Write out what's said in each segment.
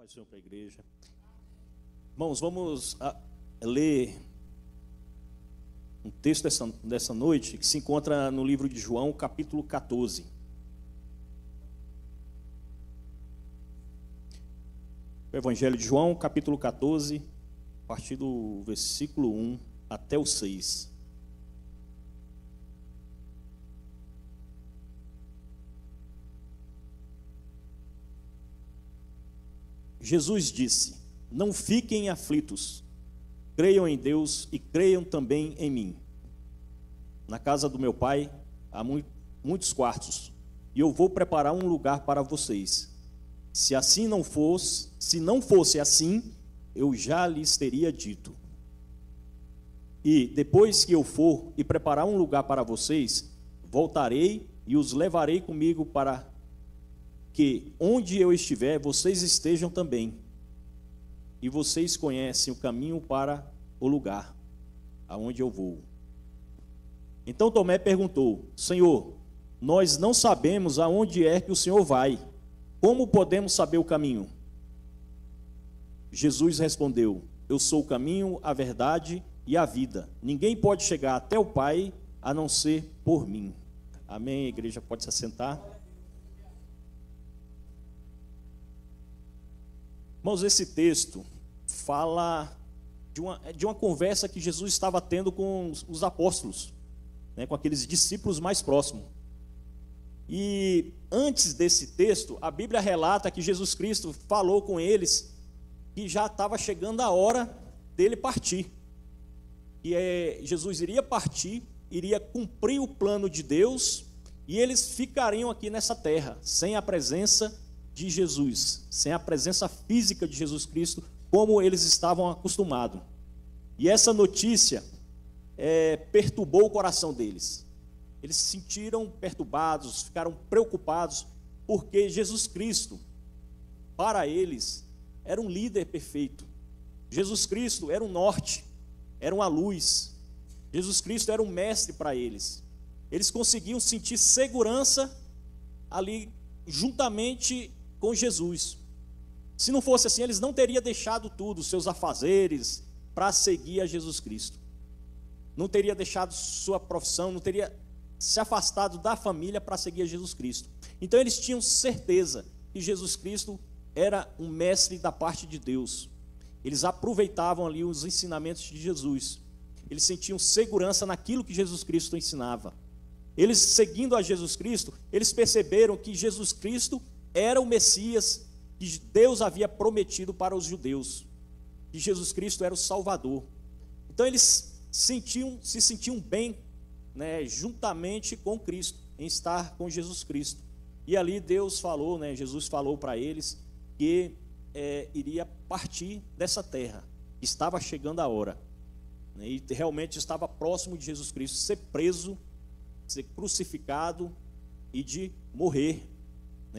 Paz do Senhor para a igreja. Irmãos, vamos ler um texto dessa noite que se encontra no livro de João, capítulo 14. O Evangelho de João, capítulo 14, a partir do versículo 1 até o 6. Jesus disse: não fiquem aflitos, creiam em Deus e creiam também em mim. Na casa do meu Pai há muitos quartos, e eu vou preparar um lugar para vocês. Se não fosse assim, eu já lhes teria dito. E depois que eu for e preparar um lugar para vocês, voltarei e os levarei comigo para que onde eu estiver, vocês estejam também. E vocês conhecem o caminho para o lugar aonde eu vou. Então Tomé perguntou: Senhor, nós não sabemos aonde é que o Senhor vai. Como podemos saber o caminho? Jesus respondeu: eu sou o caminho, a verdade e a vida. Ninguém pode chegar até o Pai a não ser por mim. Amém? A igreja pode se assentar. Irmãos, esse texto fala de uma conversa que Jesus estava tendo com os apóstolos, né, com aqueles discípulos mais próximos. E antes desse texto, a Bíblia relata que Jesus Cristo falou com eles que já estava chegando a hora dele partir. E Jesus iria partir, iria cumprir o plano de Deus, e eles ficariam aqui nessa terra, sem a presença de Jesus, sem a presença física de Jesus Cristo, como eles estavam acostumados. E essa notícia perturbou o coração deles. Eles se sentiram perturbados, ficaram preocupados, porque Jesus Cristo, para eles, era um líder perfeito. Jesus Cristo era um norte, era uma luz. Jesus Cristo era um mestre para eles. Eles conseguiam sentir segurança ali, juntamente com Jesus. Se não fosse assim, eles não teriam deixado tudo, seus afazeres, para seguir a Jesus Cristo. Não teria deixado sua profissão, não teria se afastado da família para seguir a Jesus Cristo. Então eles tinham certeza que Jesus Cristo era um mestre da parte de Deus. Eles aproveitavam ali os ensinamentos de Jesus. Eles sentiam segurança naquilo que Jesus Cristo ensinava. Eles, seguindo a Jesus Cristo, eles perceberam que Jesus Cristo era o Messias que Deus havia prometido para os judeus, que Jesus Cristo era o Salvador. Então eles se sentiam bem, né, juntamente com Cristo, em estar com Jesus Cristo. E ali Deus falou, né, Jesus falou para eles que iria partir dessa terra, estava chegando a hora, né, e realmente estava próximo de Jesus Cristo ser preso, ser crucificado e de morrer.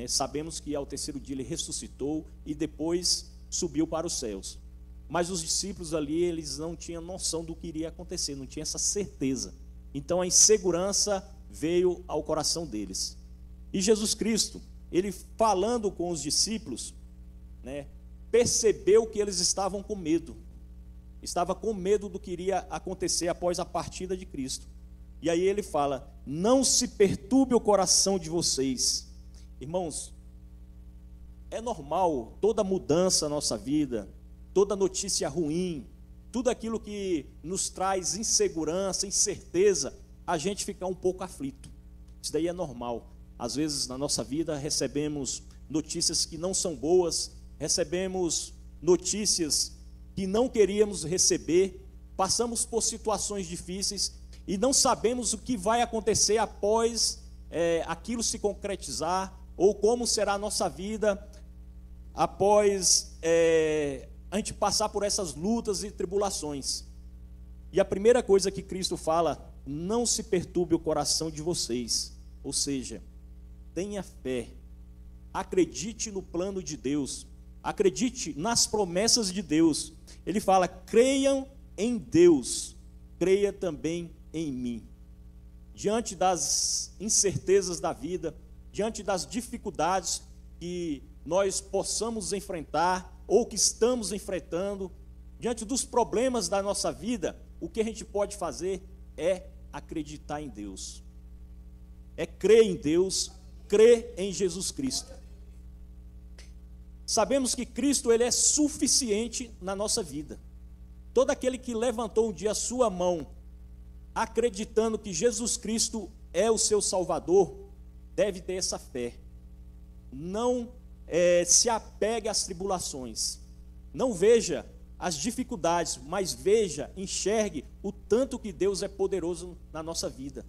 Sabemos que ao terceiro dia ele ressuscitou e depois subiu para os céus. Mas os discípulos ali, eles não tinham noção do que iria acontecer, não tinham essa certeza. Então a insegurança veio ao coração deles. E Jesus Cristo, ele falando com os discípulos, né, percebeu que eles estavam com medo. Estava com medo do que iria acontecer após a partida de Cristo. E aí ele fala: não se perturbe o coração de vocês. Irmãos, é normal toda mudança na nossa vida, toda notícia ruim, tudo aquilo que nos traz insegurança, incerteza, a gente ficar um pouco aflito. Isso daí é normal. Às vezes na nossa vida recebemos notícias que não são boas, recebemos notícias que não queríamos receber, passamos por situações difíceis e não sabemos o que vai acontecer após aquilo se concretizar, ou como será a nossa vida após a gente passar por essas lutas e tribulações. E a primeira coisa que Cristo fala: não se perturbe o coração de vocês. Ou seja, tenha fé, acredite no plano de Deus, acredite nas promessas de Deus. Ele fala: creiam em Deus, creia também em mim. Diante das incertezas da vida, diante das dificuldades que nós possamos enfrentar, ou que estamos enfrentando, diante dos problemas da nossa vida, o que a gente pode fazer é acreditar em Deus. É crer em Deus, crer em Jesus Cristo. Sabemos que Cristo, ele é suficiente na nossa vida. Todo aquele que levantou um dia a sua mão, acreditando que Jesus Cristo é o seu Salvador, deve ter essa fé. Não se apegue às tribulações. Não veja as dificuldades, mas veja, enxergue o tanto que Deus é poderoso na nossa vida.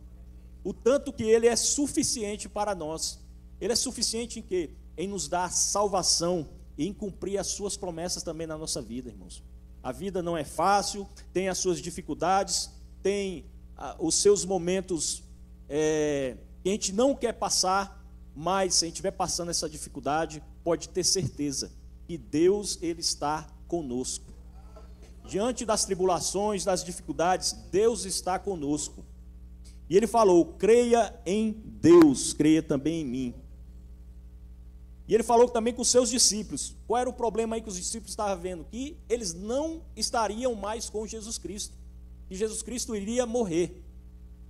O tanto que Ele é suficiente para nós. Ele é suficiente em quê? Em nos dar salvação e em cumprir as suas promessas também na nossa vida, irmãos. A vida não é fácil, tem as suas dificuldades, tem os seus momentos que a gente não quer passar, mas se a gente estiver passando essa dificuldade, pode ter certeza que Deus, ele está conosco. Diante das tribulações, das dificuldades, Deus está conosco. E ele falou: creia em Deus, creia também em mim. E ele falou também com os seus discípulos. Qual era o problema aí que os discípulos estavam vendo? Que eles não estariam mais com Jesus Cristo. Que Jesus Cristo iria morrer.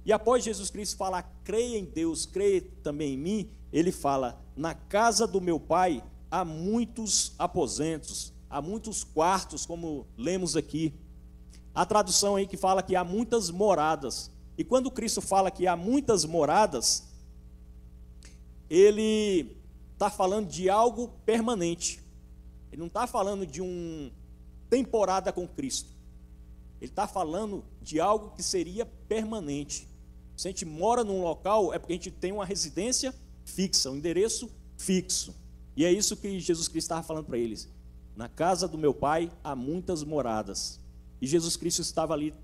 E após Jesus Cristo falar, creia em Deus, creia também em mim, ele fala: na casa do meu pai há muitos aposentos, há muitos quartos, como lemos aqui. A tradução aí que fala que há muitas moradas. E quando Cristo fala que há muitas moradas, ele está falando de algo permanente. Ele não está falando de uma temporada com Cristo. Ele está falando de algo que seria permanente. Se a gente mora num local, é porque a gente tem uma residência fixa, um endereço fixo. E é isso que Jesus Cristo estava falando para eles. Na casa do meu pai há muitas moradas. E Jesus Cristo estava ali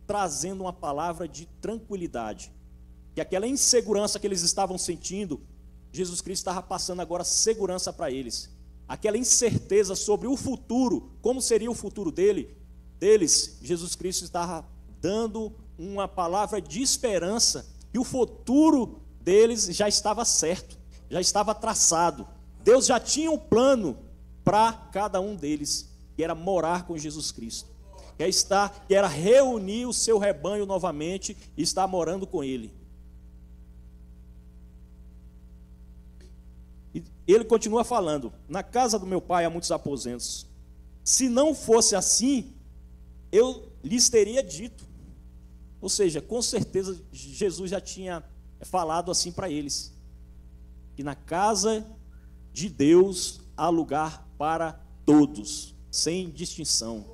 trazendo uma palavra de tranquilidade. Que aquela insegurança que eles estavam sentindo, Jesus Cristo estava passando agora segurança para eles. Aquela incerteza sobre o futuro, como seria o futuro deles, Jesus Cristo estava dando uma palavra de esperança, que o futuro deles já estava certo, já estava traçado. Deus já tinha um plano para cada um deles, que era morar com Jesus Cristo, que era reunir o seu rebanho novamente e estar morando com ele. E ele continua falando: na casa do meu pai há muitos aposentos. Se não fosse assim, eu lhes teria dito. Ou seja, com certeza Jesus já tinha falado assim para eles, que na casa de Deus há lugar para todos, sem distinção.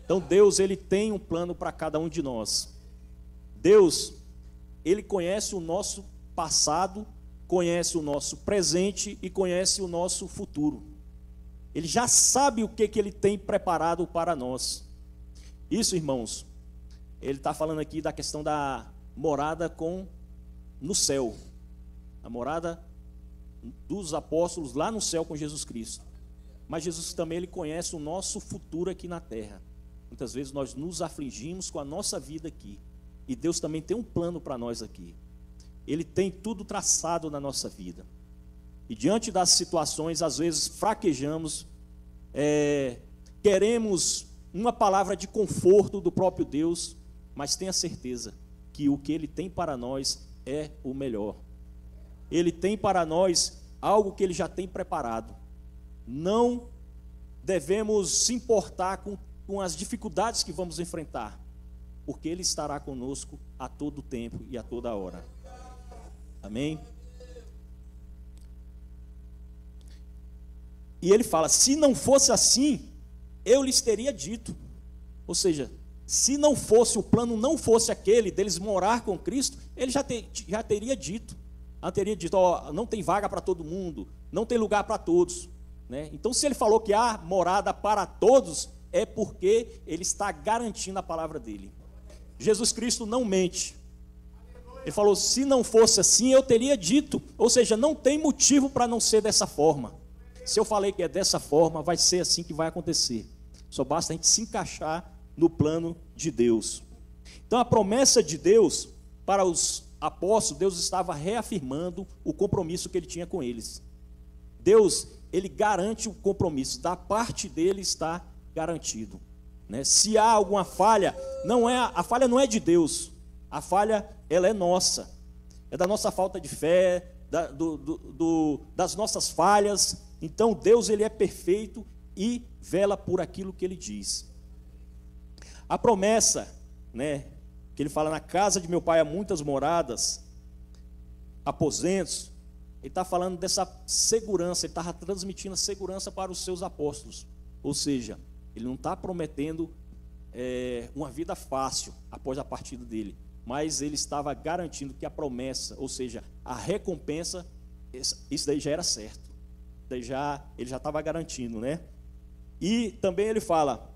Então Deus, ele tem um plano para cada um de nós. Deus, ele conhece o nosso passado, conhece o nosso presente e conhece o nosso futuro. Ele já sabe o que ele tem preparado para nós. Isso, irmãos, ele está falando aqui da questão da morada no céu. A morada dos apóstolos lá no céu com Jesus Cristo. Mas Jesus também, ele conhece o nosso futuro aqui na terra. Muitas vezes nós nos afligimos com a nossa vida aqui. E Deus também tem um plano para nós aqui. Ele tem tudo traçado na nossa vida. E diante das situações, às vezes fraquejamos, queremos uma palavra de conforto do próprio Deus, mas tenha certeza que o que Ele tem para nós é o melhor. Ele tem para nós algo que Ele já tem preparado. Não devemos se importar com as dificuldades que vamos enfrentar, porque Ele estará conosco a todo tempo e a toda hora. Amém? E ele fala: se não fosse assim, eu lhes teria dito. Ou seja, se não fosse, o plano não fosse aquele deles morar com Cristo, ele já teria dito. Ó, não tem vaga para todo mundo, não tem lugar para todos, né? Então, se ele falou que há morada para todos, é porque ele está garantindo a palavra dele. Jesus Cristo não mente. Ele falou: se não fosse assim, eu teria dito. Ou seja, não tem motivo para não ser dessa forma. Se eu falei que é dessa forma, vai ser assim que vai acontecer. Só basta a gente se encaixar no plano de Deus. Então, a promessa de Deus para os apóstolos, Deus estava reafirmando o compromisso que ele tinha com eles. Deus, ele garante o compromisso, da parte dele está garantido, né? Se há alguma falha, a falha não é de Deus, a falha ela é nossa, é da nossa falta de fé, das nossas falhas. Então Deus ele é perfeito e vela por aquilo que ele diz. A promessa, né, que ele fala: na casa de meu pai há muitas moradas, aposentos. Ele está falando dessa segurança, ele estava transmitindo a segurança para os seus apóstolos. Ou seja, ele não está prometendo uma vida fácil após a partida dele, mas ele estava garantindo que a promessa, ou seja, a recompensa, isso daí já era certo. Daí ele já estava garantindo, né? E também ele fala: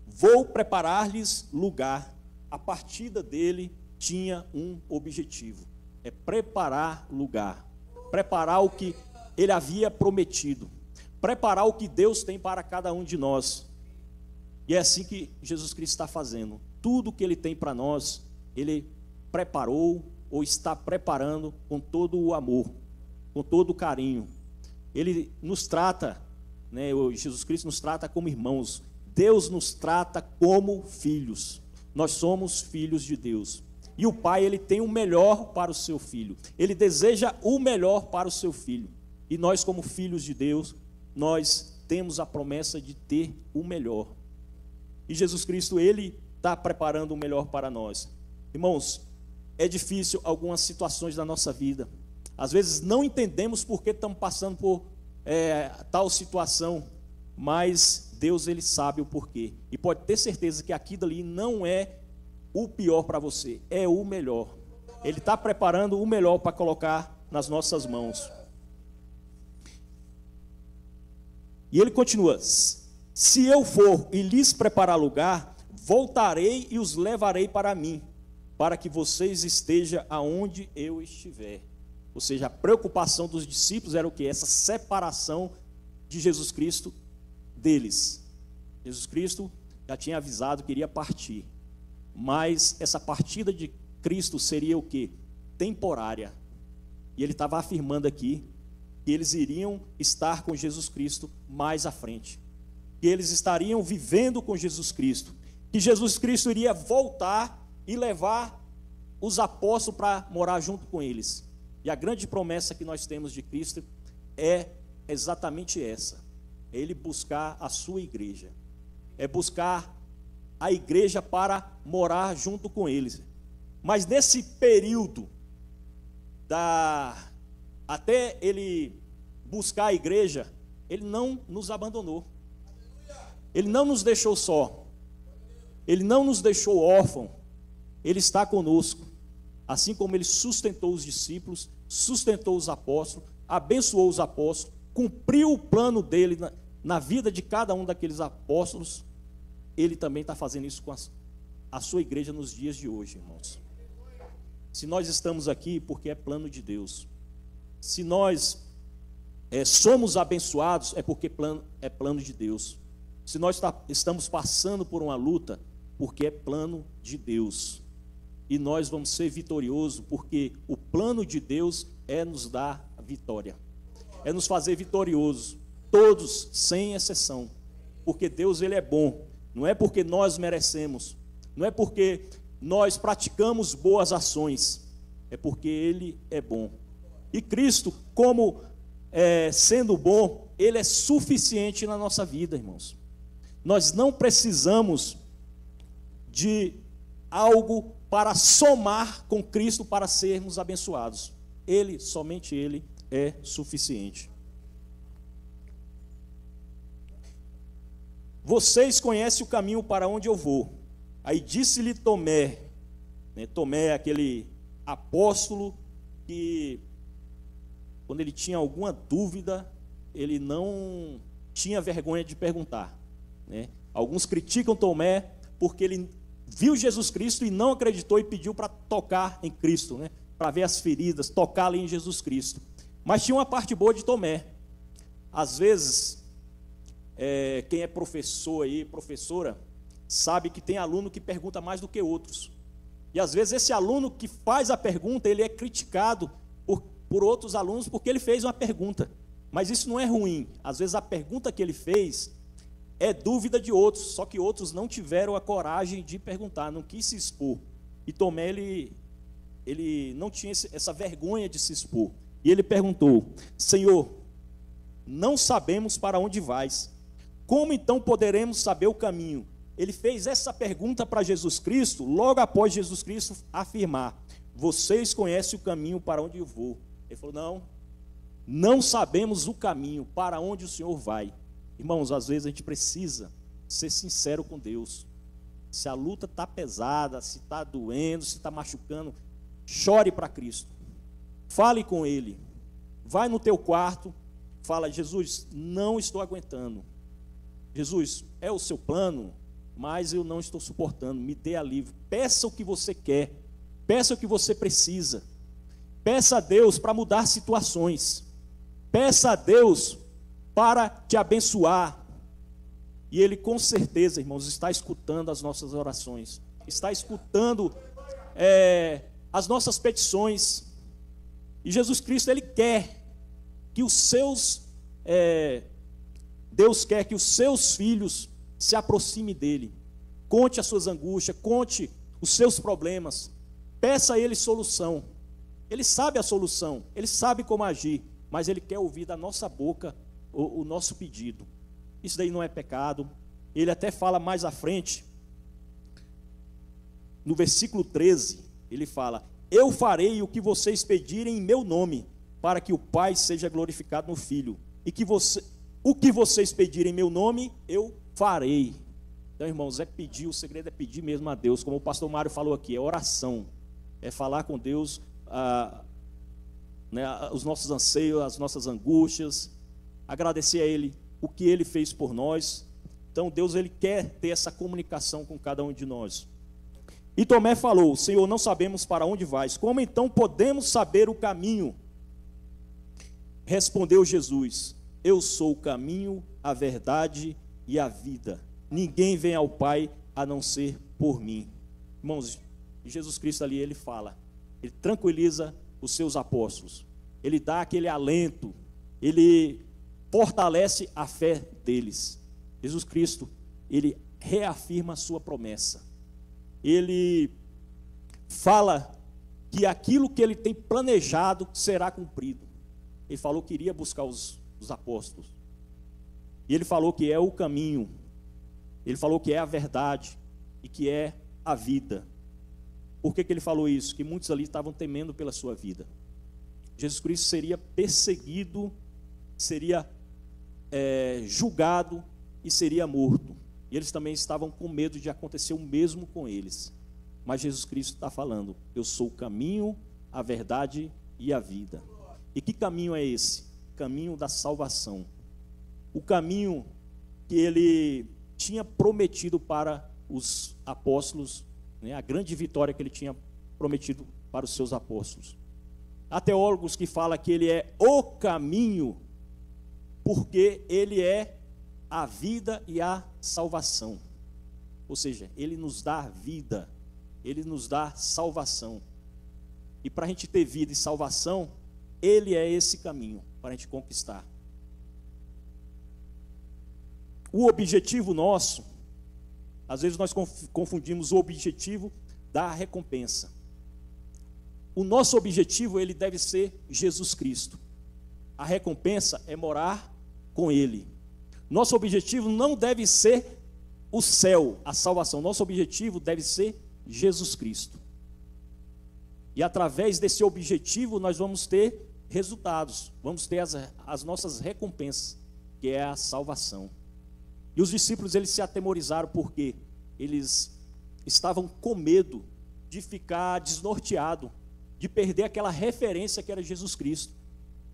vou preparar-lhes lugar. A partida dele tinha um objetivo: é preparar lugar, preparar o que ele havia prometido, preparar o que Deus tem para cada um de nós. E é assim que Jesus Cristo está fazendo. Tudo que ele tem para nós, ele preparou ou está preparando com todo o amor, com todo o carinho. Ele nos trata, né, Jesus Cristo nos trata como irmãos. Deus nos trata como filhos. Nós somos filhos de Deus. E o Pai, ele tem o melhor para o seu filho. Ele deseja o melhor para o seu filho. E nós, como filhos de Deus, nós temos a promessa de ter o melhor. E Jesus Cristo, ele está preparando o melhor para nós. Irmãos, é difícil algumas situações da nossa vida. Às vezes não entendemos por que estamos passando por tal situação, mas Deus, ele sabe o porquê. E pode ter certeza que aquilo ali não é o pior para você, é o melhor. Ele está preparando o melhor para colocar nas nossas mãos. E ele continua: se eu for e lhes preparar lugar, voltarei e os levarei para mim, para que vocês estejam aonde eu estiver. Ou seja, a preocupação dos discípulos era o quê? Essa separação de Jesus Cristo deles. Jesus Cristo já tinha avisado que iria partir, mas essa partida de Cristo seria o quê? Temporária. E ele estava afirmando aqui que eles iriam estar com Jesus Cristo mais à frente, que eles estariam vivendo com Jesus Cristo, que Jesus Cristo iria voltar e levar os apóstolos para morar junto com eles. E a grande promessa que nós temos de Cristo é exatamente essa: é ele buscar a sua igreja, é buscar a igreja para morar junto com eles. Mas nesse período até ele buscar a igreja, ele não nos abandonou, ele não nos deixou só, ele não nos deixou órfão, ele está conosco. Assim como ele sustentou os discípulos, sustentou os apóstolos, abençoou os apóstolos, cumpriu o plano dele na vida de cada um daqueles apóstolos, ele também está fazendo isso com a sua igreja nos dias de hoje, irmãos. Se nós estamos aqui, porque é plano de Deus. Se nós somos abençoados, é porque é plano de Deus. Se nós estamos passando por uma luta, porque é plano de Deus. E nós vamos ser vitoriosos, porque o plano de Deus é nos dar a vitória, é nos fazer vitoriosos, todos, sem exceção, porque Deus, ele é bom. Não é porque nós merecemos, não é porque nós praticamos boas ações, é porque ele é bom. E Cristo, como sendo bom, ele é suficiente na nossa vida, irmãos. Nós não precisamos de algo para somar com Cristo para sermos abençoados. Ele, somente ele, é suficiente. Vocês conhecem o caminho para onde eu vou. Aí disse-lhe Tomé, né? Tomé é aquele apóstolo que, quando ele tinha alguma dúvida, ele não tinha vergonha de perguntar, né? Alguns criticam Tomé porque ele viu Jesus Cristo e não acreditou e pediu para tocar em Cristo, né? Para ver as feridas, tocar ali em Jesus Cristo. Mas tinha uma parte boa de Tomé. Às vezes, quem é professor aí, professora, sabe que tem aluno que pergunta mais do que outros. E às vezes esse aluno que faz a pergunta, ele é criticado por outros alunos porque ele fez uma pergunta. Mas isso não é ruim. Às vezes a pergunta que ele fez é dúvida de outros, só que outros não tiveram a coragem de perguntar, não quis se expor. E Tomé, ele não tinha essa vergonha de se expor. E ele perguntou: Senhor, não sabemos para onde vais. Como então poderemos saber o caminho? Ele fez essa pergunta para Jesus Cristo, logo após Jesus Cristo afirmar: vocês conhecem o caminho para onde eu vou. Ele falou: não sabemos o caminho para onde o Senhor vai. Irmãos, às vezes a gente precisa ser sincero com Deus. Se a luta está pesada, se está doendo, se está machucando, chore para Cristo. Fale com Ele. Vai no teu quarto, fala: Jesus, não estou aguentando. Jesus, é o seu plano, mas eu não estou suportando, me dê alívio. Peça o que você quer, peça o que você precisa. Peça a Deus para mudar situações. Peça a Deus para te abençoar. E Ele com certeza, irmãos, está escutando as nossas orações, está escutando as nossas petições. E Jesus Cristo, Ele quer que os seus, Deus quer que os seus filhos se aproximem dEle. Conte as suas angústias, conte os seus problemas, peça a Ele solução. Ele sabe a solução, Ele sabe como agir, mas Ele quer ouvir da nossa boca o nosso pedido. Isso daí não é pecado. Ele até fala mais à frente, no versículo 13, ele fala: eu farei o que vocês pedirem em meu nome, para que o Pai seja glorificado no Filho, e o que vocês pedirem em meu nome, eu farei. Então, irmãos, é pedir, o segredo é pedir mesmo a Deus, como o pastor Mário falou aqui, é oração, é falar com Deus os nossos anseios, as nossas angústias, agradecer a Ele o que Ele fez por nós. Então Deus, Ele quer ter essa comunicação com cada um de nós. E Tomé falou: Senhor, não sabemos para onde vais, como então podemos saber o caminho? Respondeu Jesus: eu sou o caminho, a verdade e a vida, ninguém vem ao Pai a não ser por mim. Irmãos, Jesus Cristo ali, Ele fala, Ele tranquiliza os seus apóstolos, Ele dá aquele alento, Ele fortalece a fé deles. Jesus Cristo, Ele reafirma a sua promessa. Ele fala que aquilo que Ele tem planejado será cumprido. Ele falou que iria buscar os apóstolos. E Ele falou que é o caminho. Ele falou que é a verdade e que é a vida. Por que Ele falou isso? Que muitos ali estavam temendo pela sua vida. Jesus Cristo seria perseguido, seria julgado e seria morto. E eles também estavam com medo de acontecer o mesmo com eles. Mas Jesus Cristo está falando: eu sou o caminho, a verdade e a vida. E que caminho é esse? Caminho da salvação. O caminho que Ele tinha prometido para os apóstolos, a grande vitória que Ele tinha prometido para os seus apóstolos. Há teólogos que falam que Ele é o caminho, porque Ele é a vida e a salvação. Ou seja, Ele nos dá vida, Ele nos dá salvação. E para a gente ter vida e salvação, Ele é esse caminho para a gente conquistar. O objetivo nosso, às vezes nós confundimos o objetivo da recompensa. O nosso objetivo, ele deve ser Jesus Cristo. A recompensa é morar com Ele. Nosso objetivo não deve ser o céu, a salvação. Nosso objetivo deve ser Jesus Cristo. E através desse objetivo nós vamos ter resultados, vamos ter as nossas recompensas, que é a salvação. E os discípulos, eles se atemorizaram porque eles estavam com medo de ficar desnorteado, de perder aquela referência que era Jesus Cristo.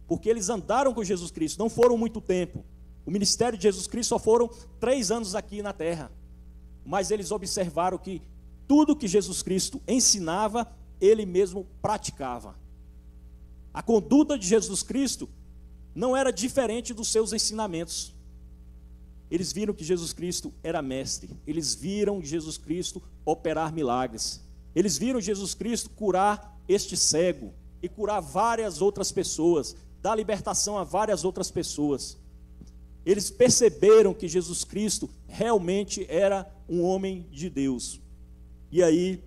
Porque eles andaram com Jesus Cristo, não foram muito tempo. O ministério de Jesus Cristo só foram 3 anos aqui na terra. Mas eles observaram que tudo que Jesus Cristo ensinava, Ele mesmo praticava. A conduta de Jesus Cristo não era diferente dos seus ensinamentos. Eles viram que Jesus Cristo era mestre. Eles viram Jesus Cristo operar milagres. Eles viram Jesus Cristo curar este cego e curar várias outras pessoas. dar libertação a várias outras pessoas. Eles perceberam que Jesus Cristo realmente era um homem de Deus. E aí,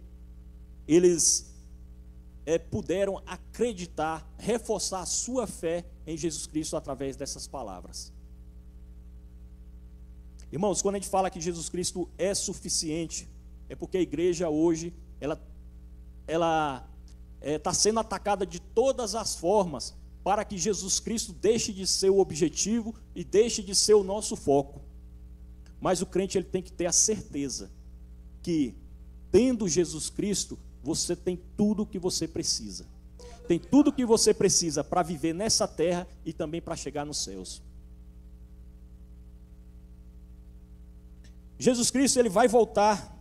eles puderam acreditar, reforçar a sua fé em Jesus Cristo através dessas palavras. Irmãos, quando a gente fala que Jesus Cristo é suficiente, é porque a igreja hoje, ela está sendo atacada de todas as formas para que Jesus Cristo deixe de ser o objetivo e deixe de ser o nosso foco. Mas o crente ele tem que ter a certeza que, tendo Jesus Cristo, você tem tudo o que você precisa. Tem tudo o que você precisa para viver nessa terra e também para chegar nos céus. Jesus Cristo ele vai voltar.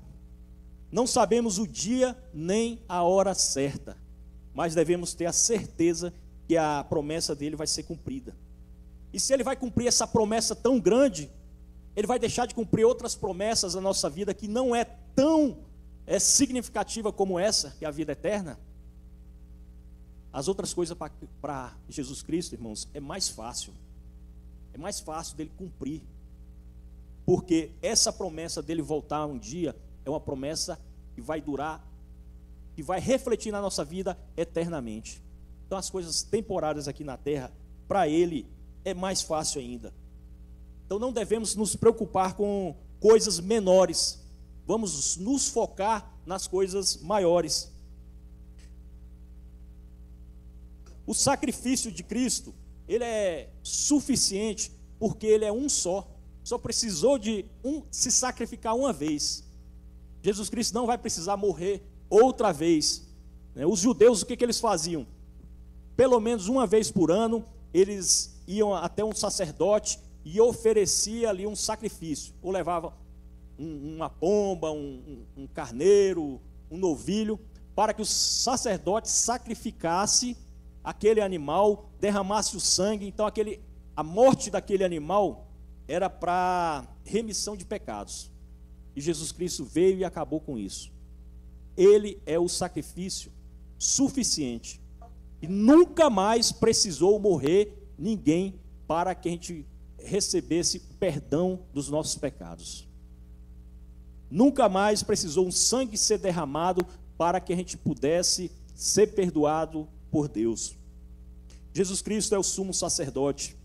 Não sabemos o dia nem a hora certa, mas devemos ter a certeza que a promessa dele vai ser cumprida. E se ele vai cumprir essa promessa tão grande, ele vai deixar de cumprir outras promessas na nossa vida que não é tão significativa como essa, que é a vida eterna. As outras coisas para Jesus Cristo, irmãos, é mais fácil dele cumprir, porque essa promessa dele voltar um dia é uma promessa que vai durar, que vai refletir na nossa vida eternamente. Então as coisas temporárias aqui na terra, para ele é mais fácil ainda. Então não devemos nos preocupar com coisas menores, vamos nos focar nas coisas maiores. O sacrifício de Cristo, ele é suficiente porque ele é um só precisou de se sacrificar uma vez. Jesus Cristo não vai precisar morrer outra vez. Os judeus, o que eles faziam? Pelo menos uma vez por ano, eles iam até um sacerdote e oferecia ali um sacrifício, ou levava uma pomba, um carneiro, um novilho, para que o sacerdote sacrificasse aquele animal, derramasse o sangue. Então a morte daquele animal era para remissão de pecados. E Jesus Cristo veio e acabou com isso. Ele é o sacrifício suficiente. E nunca mais precisou morrer ninguém para que a gente recebesse perdão dos nossos pecados. Nunca mais precisou um sangue ser derramado para que a gente pudesse ser perdoado por Deus. Jesus Cristo é o sumo sacerdote.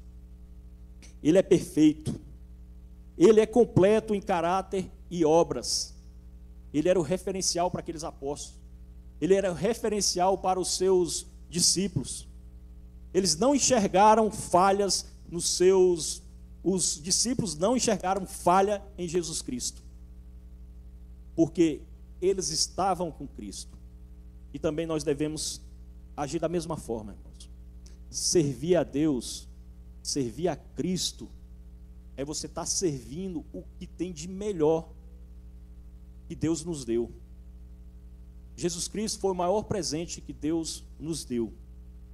Ele é perfeito. Ele é completo em caráter e obras. Ele era o referencial para aqueles apóstolos. Ele era o referencial para os seus discípulos. Eles não enxergaram falhas nos seus... Os discípulos não enxergaram falha em Jesus Cristo, porque eles estavam com Cristo. E também nós devemos agir da mesma forma, irmãos. Servir a Deus, servir a Cristo, é você estar servindo o que tem de melhor que Deus nos deu. Jesus Cristo foi o maior presente que Deus nos deu.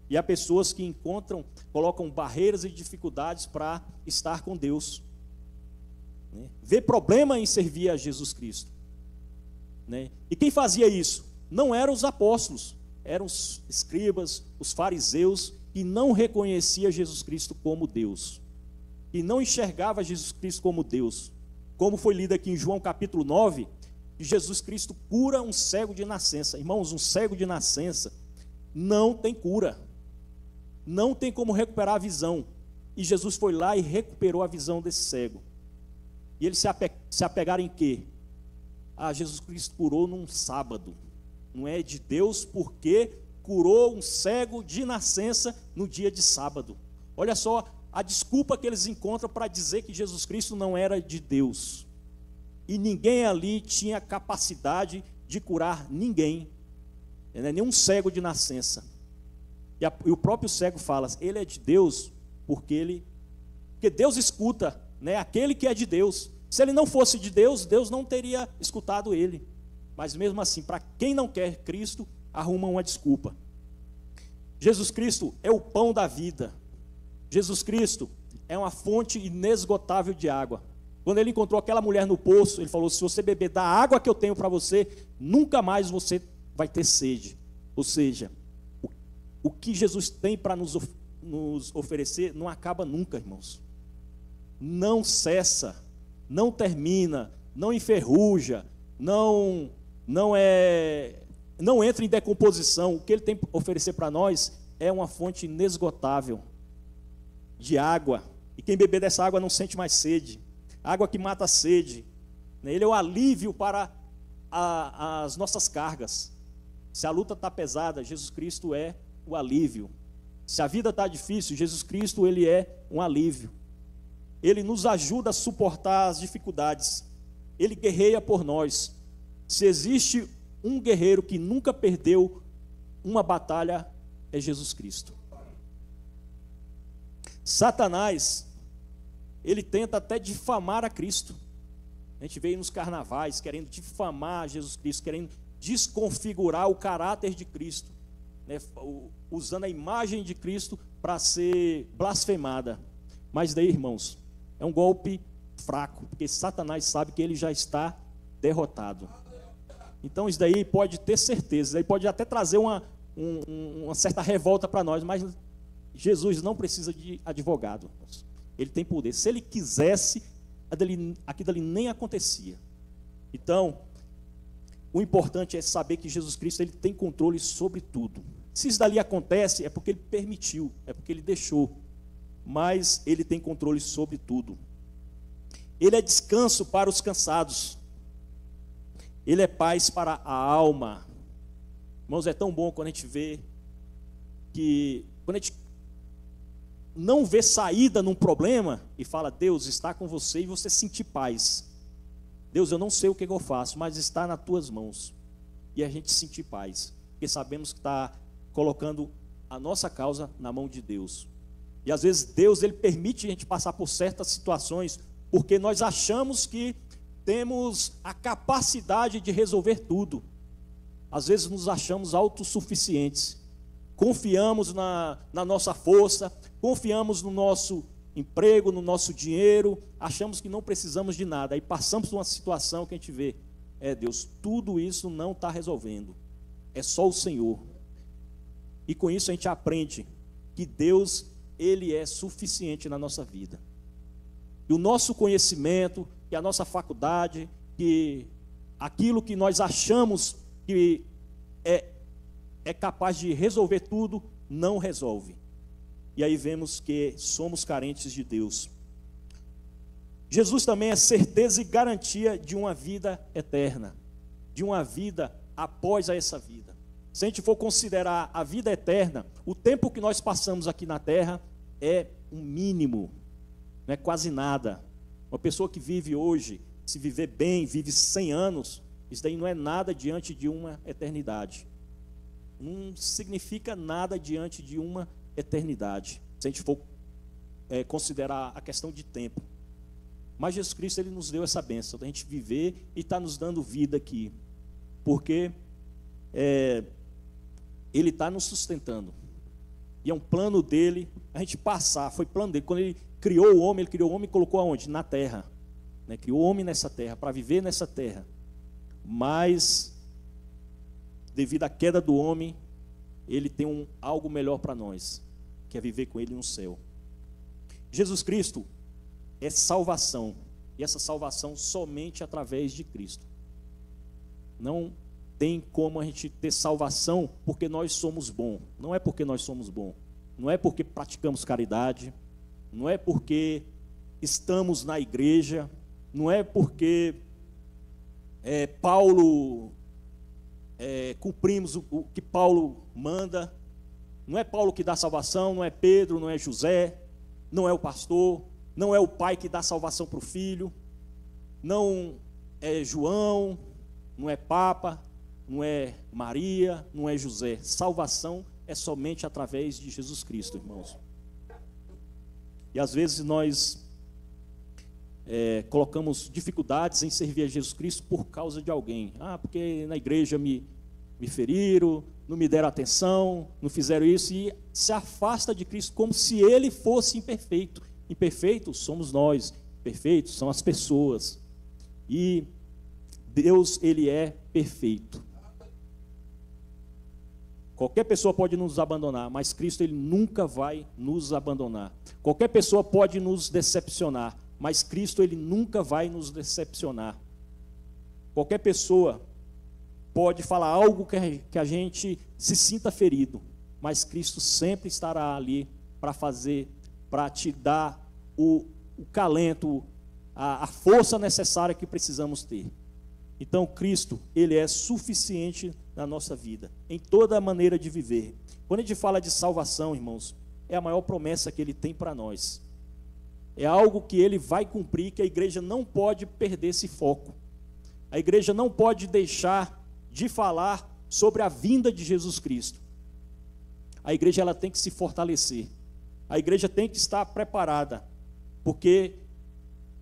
E há pessoas que colocam barreiras e dificuldades para estar com Deus. Vê problema em servir a Jesus Cristo. E quem fazia isso? Não eram os apóstolos, eram os escribas, os fariseus, que não reconheciam Jesus Cristo como Deus. E não enxergava Jesus Cristo como Deus. Como foi lido aqui em João capítulo 9, que Jesus Cristo cura um cego de nascença. Irmãos, um cego de nascença não tem cura. Não tem como recuperar a visão. E Jesus foi lá e recuperou a visão desse cego. E eles se apegaram em quê? Jesus Cristo curou num sábado. Não é de Deus, porque curou um cego de nascença no dia de sábado. Olha só a desculpa que eles encontram para dizer que Jesus Cristo não era de Deus. E ninguém ali tinha capacidade de curar ninguém. Nenhum cego de nascença. E o próprio cego fala, ele é de Deus porque Deus escuta, aquele que é de Deus. Se ele não fosse de Deus, Deus não teria escutado ele. Mas mesmo assim, para quem não quer Cristo, arruma uma desculpa. Jesus Cristo é o pão da vida. Jesus Cristo é uma fonte inesgotável de água. Quando ele encontrou aquela mulher no poço, ele falou, se você beber da água que eu tenho para você, nunca mais você vai ter sede. Ou seja, o que Jesus tem para nos nos oferecer não acaba nunca, irmãos. Não cessa, não termina, não enferruja, não entra em decomposição. O que ele tem para oferecer para nós é uma fonte inesgotável de água. E quem beber dessa água não sente mais sede. Água que mata a sede. Ele é o alívio para as nossas cargas. Se a luta está pesada, Jesus Cristo é o alívio. Se a vida está difícil, Jesus Cristo, ele é um alívio. Ele nos ajuda a suportar as dificuldades. Ele guerreia por nós. Se existe um guerreiro que nunca perdeu uma batalha, é Jesus Cristo. Satanás, ele tenta até difamar a Cristo. A gente veio nos carnavais querendo difamar Jesus Cristo, querendo desconfigurar o caráter de Cristo, né, usando a imagem de Cristo para ser blasfemada. Mas daí, irmãos, é um golpe fraco, porque Satanás sabe que ele já está derrotado. Então isso daí pode ter certeza, isso daí pode até trazer uma certa revolta para nós, mas Jesus não precisa de advogado. Ele tem poder. Se ele quisesse, aquilo ali nem acontecia. Então, o importante é saber que Jesus Cristo, ele tem controle sobre tudo. Se isso dali acontece, é porque ele permitiu, é porque ele deixou. Mas ele tem controle sobre tudo. Ele é descanso para os cansados. Ele é paz para a alma. Irmãos, é tão bom quando a gente vê que, quando a gente não vê saída num problema e fala, Deus está com você, e você sentir paz. Deus, eu não sei o que eu faço, mas está nas tuas mãos. E a gente sentir paz, porque sabemos que está colocando a nossa causa na mão de Deus. E às vezes Deus, ele permite a gente passar por certas situações, porque nós achamos que temos a capacidade de resolver tudo. Às vezes nos achamos autossuficientes. Confiamos na nossa força, confiamos no nosso emprego, no nosso dinheiro, achamos que não precisamos de nada. Aí passamos por uma situação que a gente vê, Deus, tudo isso não está resolvendo. É só o Senhor. E com isso a gente aprende que Deus, ele é suficiente na nossa vida. E o nosso conhecimento, que a nossa faculdade, que aquilo que nós achamos que é capaz de resolver tudo, não resolve. E aí vemos que somos carentes de Deus. Jesus também é certeza e garantia de uma vida eterna, de uma vida após essa vida. Se a gente for considerar a vida eterna, o tempo que nós passamos aqui na terra é um mínimo, não é quase nada. Uma pessoa que vive hoje, se viver bem, vive 100 anos, isso daí não é nada diante de uma eternidade. Não significa nada diante de uma eternidade, se a gente for considerar a questão de tempo. Mas Jesus Cristo, ele nos deu essa bênção da gente viver e está nos dando vida aqui, porque ele está nos sustentando, e é um plano dele a gente passar. Foi plano dele, quando ele criou o homem, e colocou aonde? Na terra, né? Criou o homem nessa terra, para viver nessa terra. Mas devido à queda do homem, ele tem algo melhor para nós, que é viver com ele no céu. Jesus Cristo é salvação, e essa salvação somente através de Cristo. Não tem como a gente ter salvação porque nós somos bons. Não é porque nós somos bons, não é porque praticamos caridade, não é porque estamos na igreja, não é porque cumprimos o que Paulo manda. Não é Paulo que dá salvação, não é Pedro, não é José, não é o pastor, não é o pai que dá salvação para o filho, não é João, não é Papa, não é Maria, não é José. Salvação é somente através de Jesus Cristo, irmãos. E às vezes nós colocamos dificuldades em servir a Jesus Cristo por causa de alguém. Porque na igreja me feriram, não me deram atenção, não fizeram isso, e se afasta de Cristo como se ele fosse imperfeito. Imperfeitos somos nós, perfeitos são as pessoas. E Deus, ele é perfeito. Qualquer pessoa pode nos abandonar, mas Cristo ele nunca vai nos abandonar. Qualquer pessoa pode nos decepcionar, mas Cristo ele nunca vai nos decepcionar. Qualquer pessoa pode falar algo que a gente se sinta ferido, mas Cristo sempre estará ali para fazer, para te dar o calento, a força necessária que precisamos ter. Então Cristo, ele é suficiente na nossa vida, em toda a maneira de viver. Quando a gente fala de salvação, irmãos, é a maior promessa que ele tem para nós. É algo que ele vai cumprir, que a igreja não pode perder esse foco. A igreja não pode deixar de falar sobre a vinda de Jesus Cristo. A igreja ela tem que se fortalecer. A igreja tem que estar preparada, porque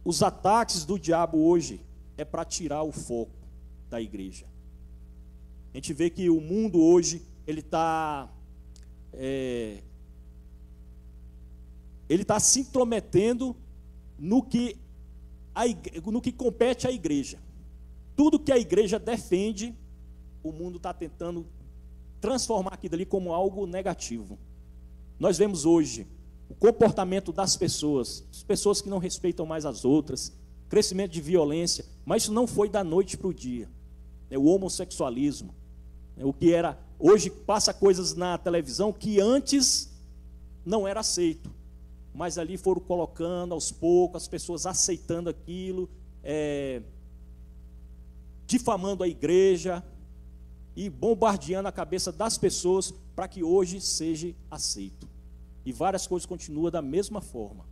os ataques do diabo hoje é para tirar o foco da igreja. A gente vê que o mundo hoje ele está se intrometendo no que compete à igreja. Tudo que a igreja defende, o mundo está tentando transformar aquilo ali como algo negativo. Nós vemos hoje o comportamento das pessoas, as pessoas que não respeitam mais as outras, crescimento de violência, mas isso não foi da noite para o dia. É o homossexualismo, o que era, hoje passa coisas na televisão que antes não era aceito, mas ali foram colocando aos poucos, as pessoas aceitando aquilo, difamando a igreja e bombardeando a cabeça das pessoas para que hoje seja aceito. E várias coisas continuam da mesma forma.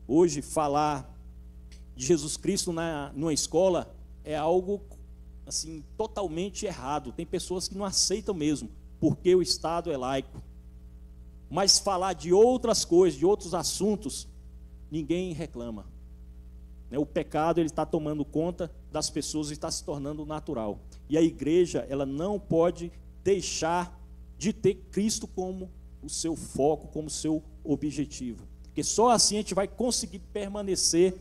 Hoje, falar de Jesus Cristo numa escola é algo assim totalmente errado. Tem pessoas que não aceitam mesmo, porque o Estado é laico. Mas falar de outras coisas, de outros assuntos, ninguém reclama. O pecado ele está tomando conta das pessoas e está se tornando natural. E a igreja ela não pode deixar de ter Cristo como o seu foco, como o seu objetivo. Porque só assim a gente vai conseguir permanecer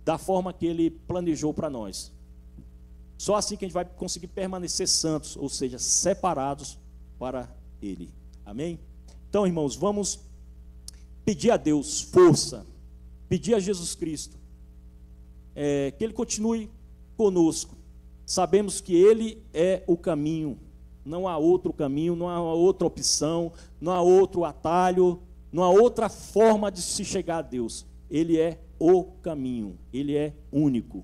da forma que Ele planejou para nós. Só assim que a gente vai conseguir permanecer santos, ou seja, separados para Ele. Amém? Então, irmãos, vamos pedir a Deus força, pedir a Jesus Cristo, que Ele continue conosco. Sabemos que Ele é o caminho, não há outro caminho, não há outra opção, não há outro atalho, não há outra forma de se chegar a Deus. Ele é o caminho, Ele é único,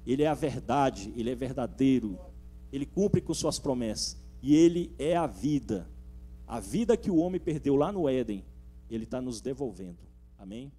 Ele é a verdade, Ele é verdadeiro, Ele cumpre com suas promessas, e Ele é a vida que o homem perdeu lá no Éden, Ele está nos devolvendo. Amém?